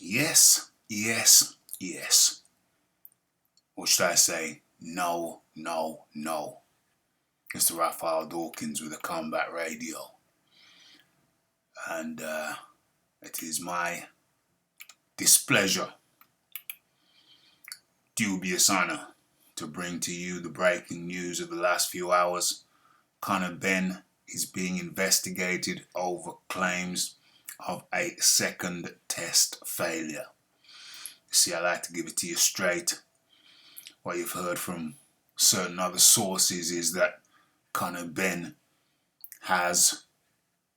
Yes, yes, yes. Or should I say, no, no, no. It's the Raphael Dawkins with a combat radio. And it is my displeasure, dubious honor, to bring to you the breaking news of the last few hours. Conor Benn is being investigated over claims of a second test failure. You see, I like to give it to you straight. What you've heard from certain other sources is that Conor Benn has,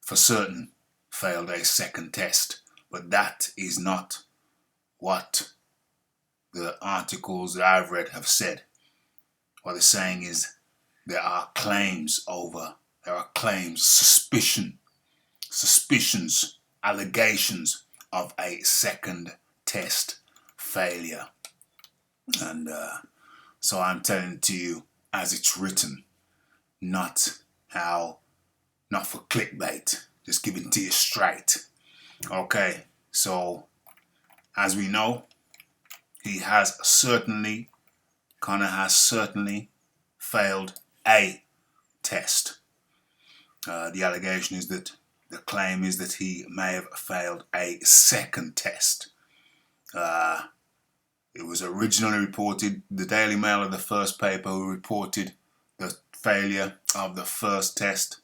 for certain, failed a second test. But that is not what the articles that I've read have said. What they're saying is there are claims, suspicions, allegations of a second test failure. And so I'm telling it to you as it's written, not for clickbait, just giving it to you straight. Okay, so as we know, Conor has certainly failed a test. The claim is that he may have failed a second test. It was originally reported, the Daily Mail of the first paper who reported the failure of the first test.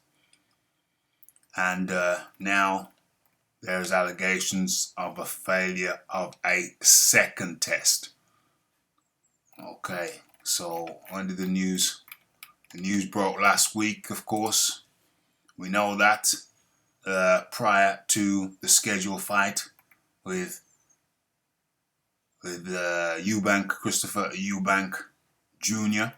And now there's allegations of a failure of a second test. Okay, so when did the news broke last week, of course. We know that prior to the scheduled fight with Christopher Eubank Jr.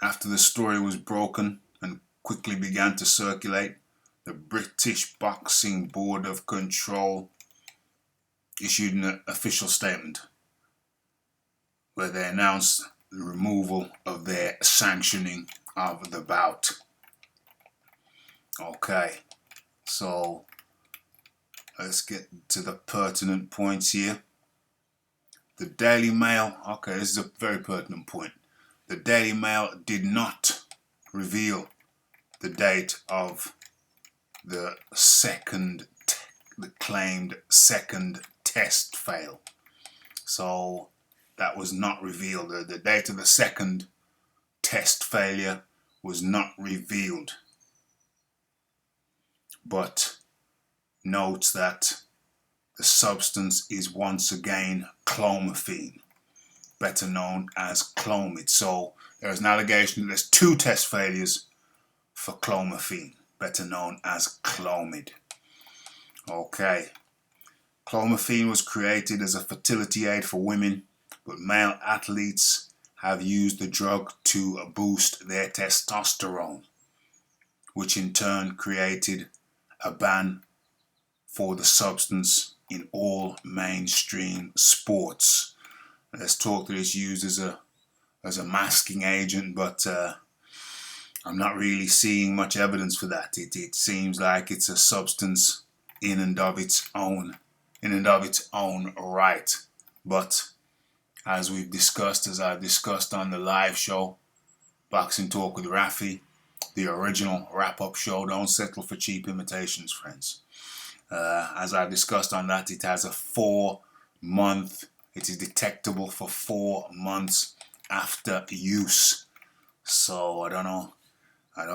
After the story was broken and quickly began to circulate, the British Boxing Board of Control issued an official statement where they announced the removal of their sanctioning of the bout. Okay, so let's get to the pertinent points here. The Daily Mail, okay, this is a very pertinent point. The Daily Mail did not reveal the date of the claimed second test fail. So that was not revealed. The date of the second test failure was not revealed. But notes that the substance is once again clomiphene, better known as Clomid. So there's an allegation that there's 2 test failures for clomiphene, better known as Clomid. Okay. Clomiphene was created as a fertility aid for women, but male athletes have used the drug to boost their testosterone, which in turn created a ban for the substance in all mainstream sports. There's talk that it's used as a masking agent, but I'm not really seeing much evidence for that. It seems like it's a substance in and of its own right. But as I've discussed on the live show, Boxing Talk with Rafi, the original wrap-up show, don't settle for cheap imitations, friends. As I discussed on that, it has it is detectable for 4 months after use. So I don't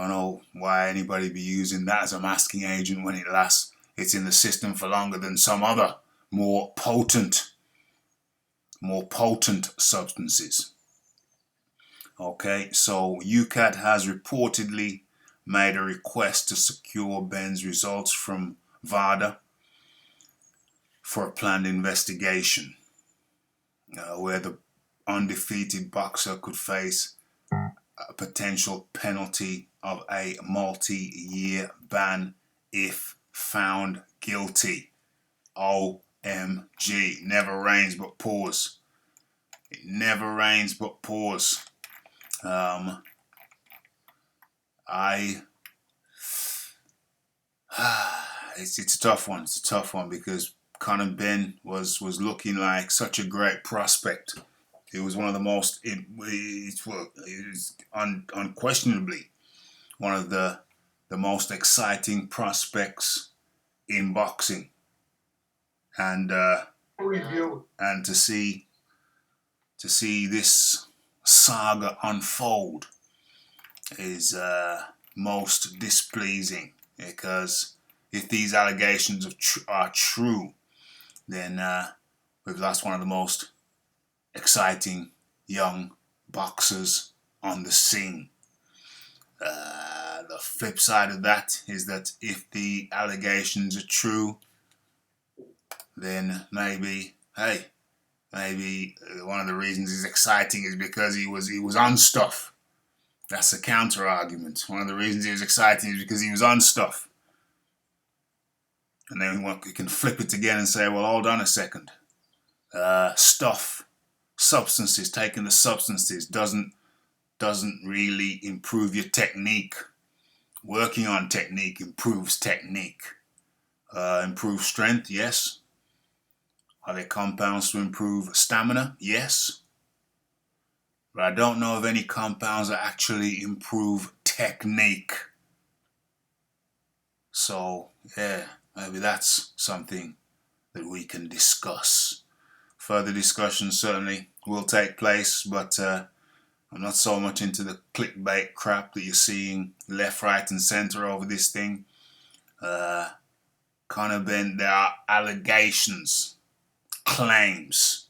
know why anybody be using that as a masking agent when it's in the system for longer than some other more potent substances. Okay, so UCAT has reportedly made a request to secure Benn's results from VADA for a planned investigation where the undefeated boxer could face a potential penalty of a multi-year ban if found guilty. OMG, never rains but pours. It never rains but pours. it's a tough one. It's a tough one because Conor Benn was looking like such a great prospect. He was one of the most, unquestionably one of the most exciting prospects in boxing, and and to see this saga unfold is most displeasing, because if these allegations are true, then we've lost one of the most exciting young boxers on the scene. The flip side of that is that if the allegations are true, then maybe one of the reasons he's exciting is because he was on stuff. That's a counter argument. One of the reasons he was exciting is because he was on stuff. And then we can flip it again and say, well, hold on a second. Substances, taking the substances doesn't really improve your technique. Working on technique improves technique. Improve strength, yes. Are there compounds to improve stamina? Yes. But I don't know of any compounds that actually improve technique. So, yeah, maybe that's something that we can discuss. Further discussion certainly will take place, but I'm not so much into the clickbait crap that you're seeing left, right, and center over this thing. Conor Benn, there are allegations, claims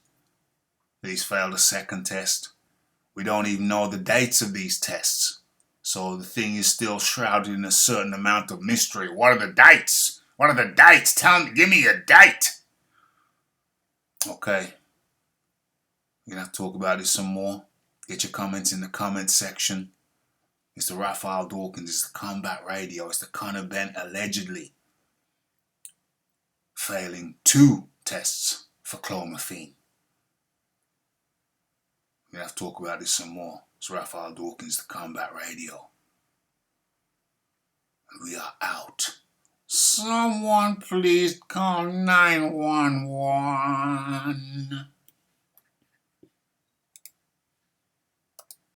that he's failed a second test. We don't even know the dates of these tests. So the thing is still shrouded in a certain amount of mystery. What are the dates? What are the dates? Give me a date. Okay. We're going to have to talk about this some more. Get your comments in the comments section. It's the Raphael Dawkins. It's the Combat Radio. It's the Conor Benn allegedly failing 2 tests for clomiphene. We're going to have to talk about this some more. It's Raphael Dawkins, the Combat Radio. And we are out. Someone please call 911.